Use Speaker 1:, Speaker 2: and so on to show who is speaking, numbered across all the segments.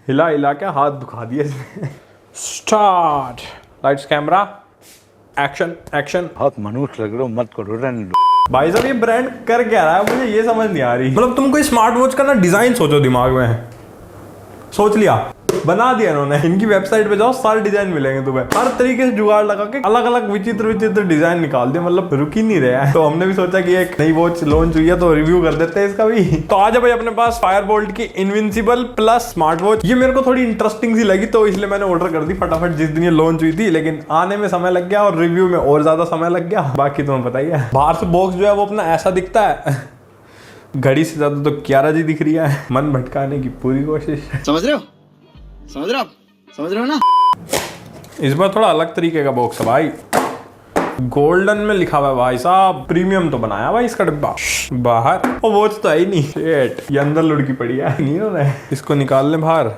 Speaker 1: हिला हिला के हाथ दुखा दिया इसने। Start, lights camera action action.
Speaker 2: बहुत मनुष्य लग रहे हो, मत करो, रहने दो।
Speaker 1: भाई साहब ये ब्रांड कर क्या रहा है, मुझे ये समझ नहीं आ रही। मतलब तुम कोई स्मार्ट वॉच का ना डिजाइन सोचो, दिमाग में सोच लिया, बना दिया इन्होंने। इनकी वेबसाइट पे जाओ, सारे डिजाइन मिलेंगे तुम्हें, हर तरीके से जुगाड़ लगा के अलग अलग विचित्र विचित्र डिजाइन निकाल दिए, मतलब रुक ही नहीं रहे हैं। तो हमने भी सोचा कि एक नई वॉच लॉन्च हुई है तो रिव्यू कर देते हैं इसका भी। तो आज है भाई अपने पास फायरबोल्ट की इनविंसिबल प्लस स्मार्ट वॉच। ये मेरे को थोड़ी इंटरेस्टिंग सी लगी तो इसलिए मैंने ऑर्डर कर दी फटाफट जिस दिन ये लॉन्च हुई थी, लेकिन आने में समय लग गया और रिव्यू में और ज्यादा समय लग गया। बाकी तुम्हें पता ही है, बाहर से बॉक्स जो है वो अपना ऐसा दिखता है, घड़ी से ज्यादा तो 11 जी दिख रही है। मन भटकाने की पूरी कोशिश।
Speaker 3: समझ रहे हो, समझ रहे हो ना।
Speaker 1: इस बार थोड़ा अलग तरीके का बॉक्स है भाई, गोल्डन में लिखा हुआ है भाई साहब, प्रीमियम तो बनाया भाई इसका डिब्बा। बाहर वो वॉच तो है ही नहीं, शेट ये अंदर लुढ़की पड़ी है, नहीं हो रहा है। इसको निकाल ले बाहर।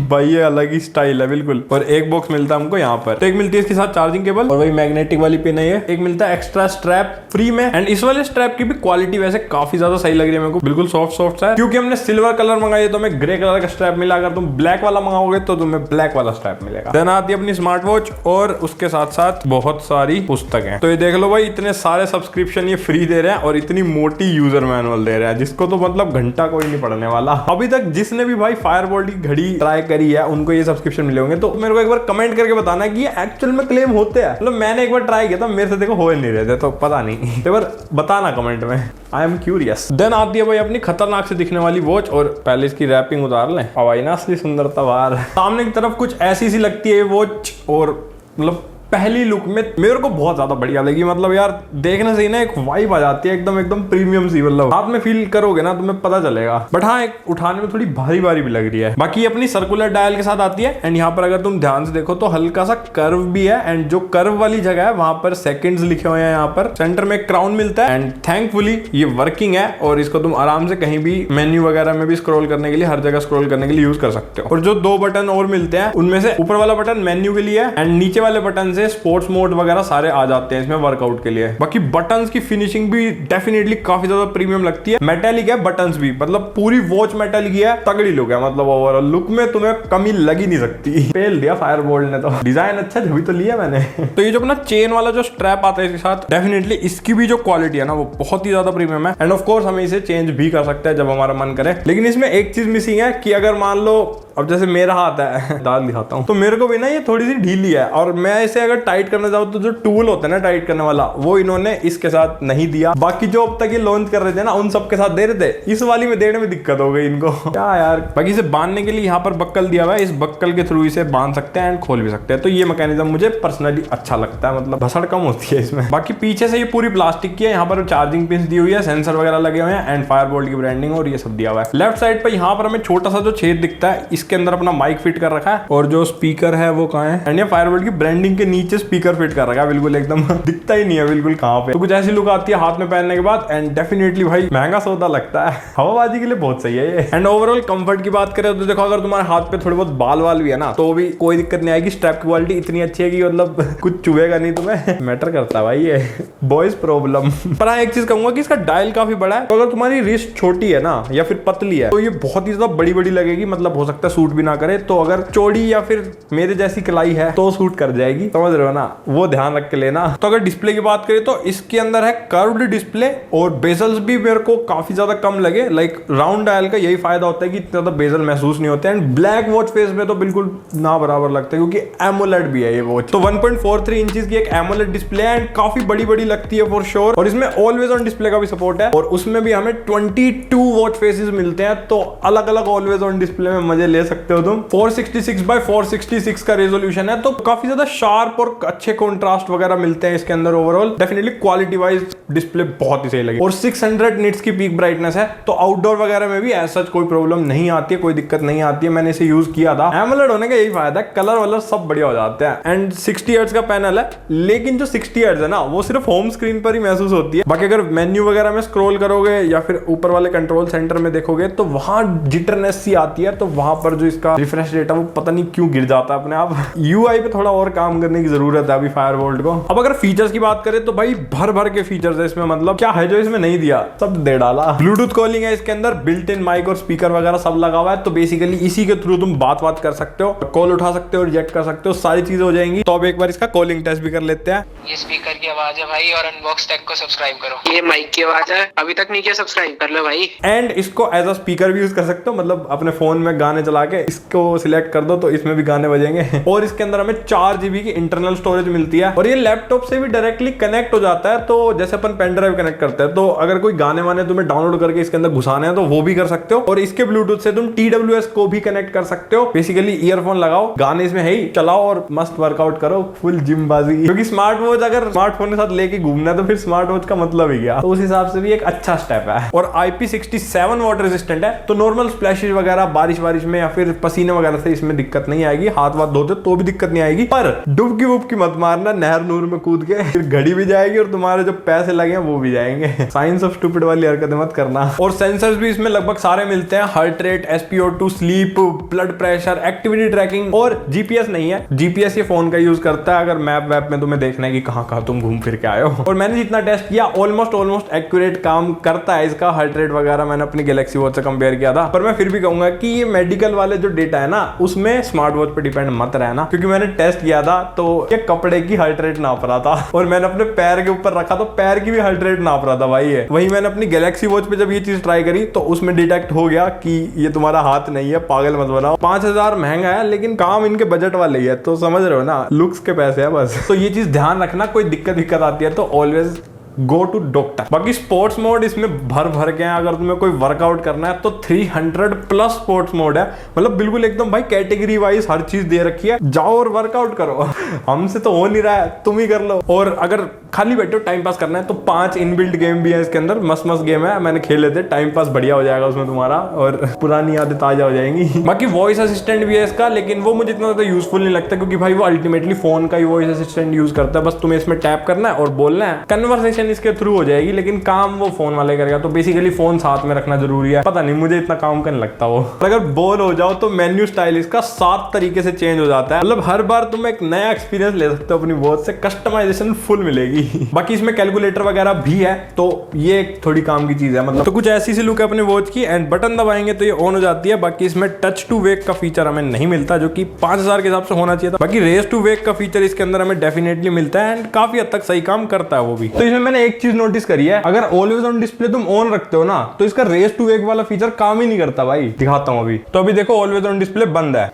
Speaker 1: भाई ये अलग ही स्टाइल है बिल्कुल। और एक बॉक्स मिलता है हमको यहाँ पर, तो एक मिलती है इसके साथ चार्जिंग केबल और वही मैग्नेटिक वाली पिन है ये। एक मिलता है एक्स्ट्रा स्ट्रैप फ्री में। एंड इस वाले स्ट्रैप की भी क्वालिटी वैसे काफी ज्यादा सही लग रही है मेरे को, बिल्कुल सॉफ्ट है। क्योंकि हमने सिल्वर कलर मंगाई है तो हमें ग्रे कलर का स्ट्रैप मिला, अगर तुम ब्लैक वाला मंगाओगे तो तुम्हें ब्लैक वाला स्ट्रैप मिलेगा। देन आती है अपनी स्मार्ट वॉच और उसके साथ साथ बहुत सारी पुस्तकें। तो ये देख लो भाई, इतने सारे सब्सक्रिप्शन ये फ्री दे रहे हैं और इतनी मोटी यूजर मैनुअल दे रहे हैं, जिसको तो मतलब घंटा कोई नहीं पढ़ने वाला। अभी तक जिसने भी भाई फायरबोल्ट की घड़ी ट्राई करी है उनको ये सब्सक्रिप्शन मिले होंगे। तो मेरे को एक बार कमेंट करके बताना है कि ये एक्चुअल में क्लेम होते हैं। मतलब मैंने एक बार ट्राई किया था, मेरे से देखो हो नहीं रहे थे, तो पता नहीं, एक बार बताना कमेंट में, आई एम क्यूरियस। देन आती है भाई अपनी खतरनाक से दिखने वाली वॉच, और पहले इसकी रैपिंग उतार लें। हवाई ना असली सुंदरता बाहर सामने की तरफ कुछ ऐसी सी लगती है ये वॉच, और मतलब पहली लुक में मेरे को बहुत ज्यादा बढ़िया लगी। मतलब यार देखने से ही ना एक वाइब आ जाती है एकदम प्रीमियम सी, मतलब हाथ में फील करोगे ना तुम्हें पता चलेगा। बट हाँ, एक उठाने में थोड़ी भारी भारी भी लग रही है। बाकी अपनी सर्कुलर डायल के साथ आती है। एंड यहाँ पर अगर तुम ध्यान से देखो तो हल्का सा कर्व भी है, एंड जो कर्व वाली जगह है वहां पर सेकंड्स लिखे हुए हैं। यहाँ पर सेंटर में क्राउन मिलता है, एंड थैंकफुली ये वर्किंग है और इसको तुम आराम से कहीं भी मेन्यू वगैरह में भी स्क्रॉल करने के लिए, हर जगह स्क्रॉल करने के लिए यूज कर सकते हो। और जो 2 बटन और मिलते हैं उनमें से ऊपर वाला बटन मेन्यू के लिए है, एंड नीचे वाले बटन से स्पोर्ट्स मोड वगैरह सारे आ जाते हैं इसमें वर्कआउट के लिए। बाकी बटन्स की फिनिशिंग भी डेफिनेटली काफी ज्यादा प्रीमियम लगती है। मेटालिक है बटन्स भी, मतलब पूरी वॉच मेटालिक है, तगड़ी लुक है। मतलब ओवरऑल लुक में तुम्हें कमी लग ही नहीं सकती। पेल दिया फायरबोल्ट ने तो, डिजाइन अच्छा जो भी तो लिया मैंने। तो ये जो अपना चेन वाला जो स्ट्रैप आता है इसके साथ, डेफिनेटली इसकी भी जो क्वालिटी है ना वो बहुत ही ज्यादा प्रीमियम है। एंड ऑफ कोर्स हमें इसे चेंज भी कर सकते हैं जब हमारा मन करे। लेकिन इसमें एक चीज मिसिंग है कि अगर मान लो अब जैसे मेरा हाथ है, डाल दिखाता हूं, तो मेरे को भी ना ये थोड़ी सी ढीली है, और मैं इसे अगर टाइट करने जाऊं तो जो टूल होता है ना टाइट करने वाला, वो इन्होंने इसके साथ नहीं दिया। बाकी जो अब तक ये लॉन्च कर रहे थे ना उन सब के साथ दे रहे थे, इस वाली में देने में दिक्कत हो गई इनको, क्या यार। बाकी इसे बांधने के लिए यहाँ पर बक्कल दिया हुआ है, इस बक्कल के थ्रू इसे बांध सकते हैं एंड खोल भी सकते हैं। तो ये मैकेनिज्म मुझे पर्सनली अच्छा लगता है, मतलब भसड़ कम होती है इसमें। बाकी पीछे से ये पूरी प्लास्टिक की है, यहाँ पर चार्जिंग पिन दी हुई है, सेंसर वगैरह लगे हुए हैं, एंड फायरबोल्ट की ब्रांडिंग और ये सब दिया हुआ है। लेफ्ट साइड पर यहाँ पर हमें छोटा सा जो छेद दिखता है, इसके अंदर अपना माइक फिट कर रखा है, और जो स्पीकर है वो कहाँ है, एंड ये फायरबोल्ट की ब्रांडिंग के नीचे स्पीकर फिट कर रखा है, बिल्कुल एकदम दिखता ही नहीं है बिल्कुल कहाँ पे। तो कुछ ऐसी लुक आती है हाथ में पहनने के बाद, एंड डेफिनेटली भाई महंगा सौदा लगता है, हवाबाजी के लिए बहुत सही है ये। एंड ओवरऑल कंफर्ट की बात करें तो देखो, अगर तुम्हारे हाथ पे थोड़े बहुत बाल वाल भी है ना तो भी कोई दिक्कत नहीं आएगी। स्ट्रैप की क्वालिटी इतनी अच्छी है कि मतलब कुछ चुभेगा नहीं तुम्हें, मैटर करता है भाई ये बॉयज प्रॉब्लम। पर हाँ, एक चीज कहूंगा कि इसका डायल काफी बड़ा है, तो अगर तुम्हारी रिस्ट छोटी है ना या फिर पतली है तो ये बहुत ही ज्यादा बड़ी बड़ी लगेगी, मतलब हो सकता है सूट भी ना करे। तो अगर चौड़ी या फिर मेरे जैसी कलाई है तो सूट कर जाएगी, समझ रहे हो ना, वो ध्यान रख के लेना। तो अगर डिस्प्ले की बात करें तो इसके अंदर है कर्व्ड डिस्प्ले, और बेजल्स भी मेरे को काफी ज्यादा कम लगे। लाइक राउंड डायल का यही फायदा होता है कि इतना ज्यादा बेजल महसूस नहीं होते, एंड ब्लैक वॉच फेस में तो बिल्कुल ना बराबर लगता है, क्योंकि एमोलेड भी है ये वॉच। तो 1.43 इंचेस की एक एमोलेड डिस्प्ले है, एंड काफी बड़ी बड़ी लगती है फॉर श्योर। और इसमें ऑलवेज ऑन डिस्प्ले का भी सपोर्ट है, और उसमें भी हमें 22 वॉच फेसेस मिलते हैं, तो अलग अलग ऑलवेज ऑन डिस्प्ले में मजे ले सकते हो तुम। 466x466 का रेजोल्यूशन है, तो काफी ज्यादा शार्प और अच्छे कॉन्ट्रास्ट वगैरह मिलते हैं इसके अंदर। Overall definitely quality wise display बहुत ही सही लगी, और 600 निट्स की पीक ब्राइटनेस है, तो आउटडोर वगैरह में भी ऐसा कोई प्रॉब्लम नहीं आती है, कोई दिक्कत नहीं आती है। मैंने इसे यूज किया था। एमोलेड होने का यही फायदा है, कलर वलर सब बढ़िया हो जाते हैं, एंड 60 हर्ट्ज का पैनल है। लेकिन जो 60 हर्ट्ज है ना वो सिर्फ होम स्क्रीन पर ही महसूस होती है। बाकी अगर मेन्यू वगैरह में स्क्रॉल करोगे या फिर ऊपर वाले कंट्रोल सेंटर में देखोगे तो वहां जिटरनेस सी आती है, तो वहां पर जो इसका रिफ्रेश रेट है वो पता नहीं क्यों गिर जाता है अपने आप। यूआई पे थोड़ा और काम करने की की जरूरत है अभी फायरबोल्ट को। अब अगर फीचर्स की बात करें तो भाई भर भर के फीचर्स है इसमें, मतलब क्या है जो इसमें नहीं दिया, सब दे डाला। ब्लूटूथ कॉलिंग है इसके अंदर, बिल्ट इन माइक और स्पीकर वगैरह सब लगा हुआ है, तो बेसिकली इसी के थ्रू तुम बात कर सकते हो, कॉल उठा सकते हो, रिजेक्ट कर सकते हो, सारी चीजें हो जाएंगी। तो अब एक बार इसका कॉलिंग टेस्ट भी कर लेते हैं।
Speaker 4: ये स्पीकर की आवाज है भाई, और अनबॉक्स टेक को सब्सक्राइब करो। ये माइक की आवाज है, अभी तक नहीं किया सब्सक्राइब कर लो भाई।
Speaker 1: एंड इसको एज अ स्पीकर भी यूज कर सकते हो, मतलब अपने फोन में गाने चला के इसको सिलेक्ट कर दो तो इसमें भी गाने बजेंगे। और इसके अंदर हमें 4 GB की इंटरनल स्टोरेज मिलती है, और ये लैपटॉप से भी डायरेक्टली कनेक्ट हो जाता है। तो जैसे अपन पेन ड्राइव कनेक्ट करते हैं, तो अगर कोई गाने वाने तुम्हें डाउनलोड करके इसके अंदर घुसाने हैं तो वो भी कर सकते हो। और इसके ब्लूटूथ से तुम TWS को भी कनेक्ट कर सकते हो। बेसिकली ईयरफोन लगाओ, गाने इसमें है ही, चलाओ और मस्त वर्कआउट करो, फुल जिम बाजी। क्योंकि स्मार्ट वॉच अगर स्मार्टफोन के साथ लेके घूमना है तो फिर स्मार्ट वॉच का मतलब ही गया। तो उस हिसाब से भी एक अच्छा स्टेप है। और IP67 वाटर रेजिस्टेंट है, तो नॉर्मल स्प्लैशेस वगैरह बारिश में या फिर पसीने वगैरह से इसमें दिक्कत नहीं आएगी। हाथ वाथ धोते तो भी दिक्कत नहीं आएगी, पर डुबकी वुबकी मत मारना नहर नूर में कूद के, फिर घड़ी भी जाएगी और तुम्हारे जो पैसे लगे हैं वो भी जाएंगे। साइंस ऑफ स्टूपिड वाली हरकतें मत करना। और सेंसर्स भी इसमें लगभग सारे मिलते हैं, heart rate, SpO2, sleep, blood pressure, activity trekking, और GPS नहीं है। GPS ये फोन का यूज करता है अगर मैप वैप में तुम्हें देखना है कि कहाँ तुम घूम फिर के आए हो। और मैंने जितना टेस्ट किया ऑलमोस्ट एक्यूरेट काम करता है इसका। हार्ट रेट वगैरह मैंने अपनी गैलेक्सी वॉच से कंपेयर किया था, पर मैं फिर भी कहूंगा कि ये मेडिकल वाले जो डेटा है ना, उसमें स्मार्ट वॉच पे डिपेंड मत रहना, क्योंकि मैंने टेस्ट किया था तो ये कपड़े की हार्ट रेट नाप रहा था, और मैंने अपने पैर के ऊपर रखा तो पैर की भी हार्ट रेट नाप रहा था भाई। है वही मैंने अपनी गैलेक्सी वॉच पे जब ये चीज ट्राई करी तो उसमें डिटेक्ट हो गया कि ये तुम्हारा हाथ नहीं है, पागल मत बनाओ। 5000 महंगा है, लेकिन काम इनके बजट वाले ही है, तो समझ रहे हो ना, लुक्स के पैसे है बस। तो ये चीज ध्यान रखना, कोई दिक्कत आती है तो ऑलवेज गो टू डॉक्टर। बाकी स्पोर्ट्स मोड इसमें भर के हैं। अगर तुम्हें कोई वर्कआउट करना है तो 300+ स्पोर्ट्स मोड है, मतलब बिल्कुल एकदम भाई कैटेगरी वाइज हर चीज दे रखी है, जाओ और वर्कआउट करो। हमसे तो हो नहीं रहा है, तुम ही कर लो। और अगर खाली बैठो टाइम पास करना है तो 5 इनबिल्ट गेम भी है इसके अंदर, मस्त गेम है, मैंने खेले थे, टाइम पास बढ़िया हो जाएगा उसमें तुम्हारा, और पुरानी यादें ताजा हो जाएंगी। बाकी वॉइस असिस्टेंट भी है इसका, लेकिन वो मुझे इतना ज्यादा यूजफुल नहीं लगता, क्योंकि भाई वो अल्टीमेटली फोन का ही वॉइस असिस्टेंट यूज करता है, बस तुम्हें इसमें टैप करना है और बोलना है, कन्वर्सेशन इसके थ्रू हो जाएगी, लेकिन काम वो फोन वाले करेगा। तो बेसिकली फोन साथ में रखना जरूरी है, पता नहीं मुझे इतना काम करने लगता वो। अगर बोर हो जाओ तो मेन्यू स्टाइल इसका 7 तरीके से चेंज हो जाता है, मतलब हर बार तुम एक नया एक्सपीरियंस ले सकते हो अपनी वॉच से, कस्टमाइजेशन फुल मिलेगी। बाकी इसमें कैलकुलेटर वगैरह भी है, तो ये एक थोड़ी काम की चीज है, मतलब तो कुछ ऐसी सी लुक है अपने वॉच की। एंड बटन दबाएंगे तो ये ऑन हो जाती है। बाकी इसमें टच टू वेक का फीचर हमें नहीं मिलता, जो कि 5000 के हिसाब से होना चाहिए था। बाकी रेस टू वेक का फीचर इसके अंदर हमें डेफिनेटली मिलता है, एंड काफी हद तक सही काम करता है वो भी। तो इसमें मैंने एक चीज नोटिस करी है, अगर ऑलवेज ऑन डिस्प्ले तुम ऑन रखते हो ना, तो इसका रेस टू वेक वाला फीचर काम ही नहीं करता भाई। दिखाता हूं अभी, तो अभी देखो ऑलवेज ऑन डिस्प्ले बंद है,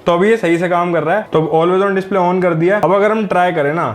Speaker 1: तो अभी ये सही से काम कर रहा है। तो ऑलवेज ऑन डिस्प्ले ऑन कर दिया। अब अगर हम ट्राई करें ना,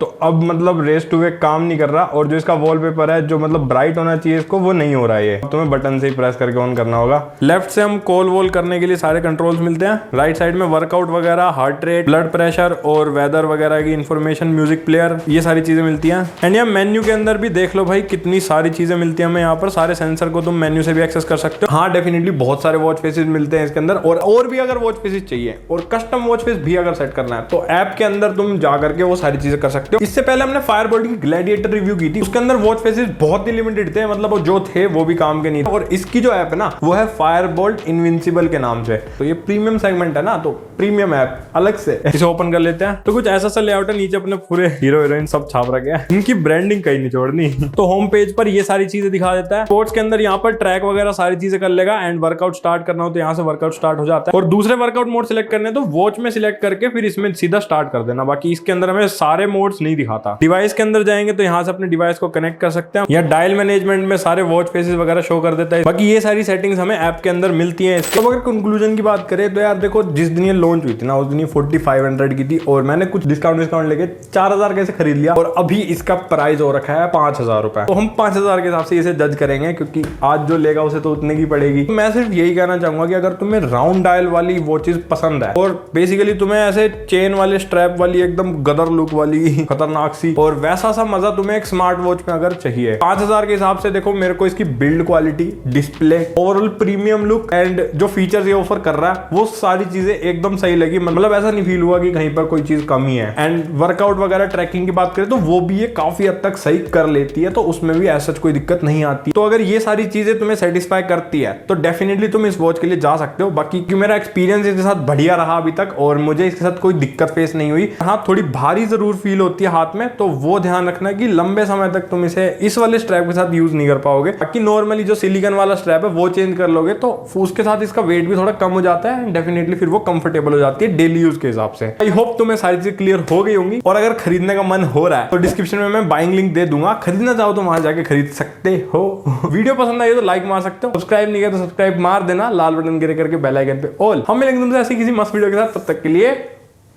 Speaker 1: तो अब मतलब रेस टू वेक काम नहीं कर रहा, और जो इसका वॉलपेपर है जो मतलब ब्राइट होना चाहिए इसको, वो नहीं हो रहा है। ये तुम्हें बटन से ही प्रेस करके ऑन करना होगा। लेफ्ट से हम कॉल वॉल करने के लिए सारे कंट्रोल्स मिलते हैं, राइट साइड में वर्कआउट वगैरह, हार्ट रेट, ब्लड प्रेशर और वेदर वगैरह की इन्फॉर्मेशन, म्यूजिक प्लेयर, ये सारी चीजें मिलती हैं। एंड यहाँ मेन्यू के अंदर भी देख लो भाई कितनी सारी चीजें मिलती है हमें यहाँ पर। सारे सेंसर को तुम मेन्यू से भी एक्सेस कर सकते हो। हाँ डेफिनेटली बहुत सारे वॉच फेसेस मिलते हैं इसके अंदर, और भी अगर वॉच फेसेस चाहिए और कस्टम वॉच फेस भी अगर सेट करना है तो ऐप के अंदर तुम जा करके वो सारी चीजें कर सकते हो। इससे पहले हमने फायरबोल्ट की ग्लैडिएटर रिव्यू की थी, उसके अंदर वॉच फेसेस बहुत ही लिमिटेड थे, मतलब वो जो थे वो भी काम के नहीं थे। और इसकी जो ऐप है ना, वो है फायरबोल्ट इनविंसिबल के नाम से, तो ये प्रीमियम सेगमेंट है ना, तो प्रीमियम ऐप अलग से। इसे ओपन कर लेते हैं, तो कुछ ऐसा सा लेआउट है, नीचे अपने पूरे हीरो हीरोइन सब छाप रखे हैं, इनकी ब्रांडिंग कहीं नहीं छोड़नी। तो होम पेज पर ये सारी चीजें दिखा देता है। स्पोर्ट्स के अंदर यहाँ पर ट्रैक वगैरह सारी चीजें कर लेगा, एंड वर्कआउट स्टार्ट करना हो तो यहाँ से वर्कआउट स्टार्ट हो जाता है। और दूसरे वर्कआउट मोड सिलेक्ट करने तो वॉच में सिलेक्ट करके फिर इसमें सीधा स्टार्ट कर देना। बाकी इसके अंदर हमें सारे मोड्स नहीं दिखाता। डिवाइस के अंदर जाएंगे तो यहाँ से अपने डिवाइस को कनेक्ट कर सकते हैं, या डायल मैनेजमेंट में सारे वॉच फेसेस वगैरह शो कर देता है। बाकी ये सारी सेटिंग्स हमें ऐप के अंदर मिलती हैं। तो अगर कंक्लूजन की बात करें तो यार देखो, जिस दिन ये लॉन्च हुई थी ना, उस दिन 4500 की थी, और मैंने कुछ डिस्काउंट लेके 4000 कैसे खरीद लिया, और अभी इसका प्राइस हो रखा है 5000 रुपए। तो हम 5000 के हिसाब से इसे जज करेंगे, क्योंकि आज जो लेगा उसे तो उतने की पड़ेगी। मैं सिर्फ यही कहना चाहूंगा कि अगर तुम्हें राउंड डायल वाली वॉचेस पसंद है, और बेसिकली तुम्हें ऐसे चेन वाले स्ट्रैप वाली एकदम गदर लुक वाली खतरनाक सी, और वैसा सा मजा तुम्हें एक स्मार्ट वॉच में अगर चाहिए। 5000 के हिसाब से देखो मेरे को इसकी build quality, display, overall premium look and जो फीचर्स ये ऑफर कर रहा है वो सारी चीजें एकदम सही लगी। मतलब ऐसा नहीं फील हुआ कि कहीं पर कोई चीज कमी है। एंड वर्कआउट वगैरह ट्रैकिंग की बात करें तो वो भी ये काफी हद तक सही कर लेती है, तो उसमें भी ऐसा कोई दिक्कत नहीं आती। तो अगर ये सारी चीजें तुम्हें सेटिस्फाई करती है तो डेफिनेटली तुम इस वॉच के लिए जा सकते हो। बाकी क्योंकि मेरा एक्सपीरियंस इसके साथ बढ़िया रहा अभी तक और मुझे इसके साथ कोई दिक्कत फेस नहीं हुई। हाँ, थोड़ी भारी जरूर फील होती है हाथ में, तो वो ध्यान रखना कि लंबे समय तक तुम इसे इस वाले स्ट्रैप के साथ यूज नहीं कर पाओगे। बाकी नॉर्मली जो सिलिकॉन वाला स्ट्रैप है वो चेंज कर लोगे तो उसके साथ इसका वेट भी थोड़ा कम हो जाता है, डेफिनेटली फिर वो कंफर्टेबल हो जाती है डेली यूज के हिसाब से। आई होप तुम्हें सारी चीजें क्लियर हो गई होंगी। और अगर खरीदने का मन हो रहा है तो डिस्क्रिप्शन में मैं बाइंग लिंक दे दूंगा, खरीदना चाहो तो वहां जाके खरीद सकते हो। वीडियो पसंद आई तो लाइक मार सकते हो, सब्सक्राइब नहीं किया तो सब्सक्राइब मार देना, लाल बटन गिरे करके बेल आइकन पे ऑल। हम मिलेंगे तुमसे ऐसी किसी मस्त वीडियो के साथ, तब तक के लिए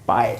Speaker 1: बाय।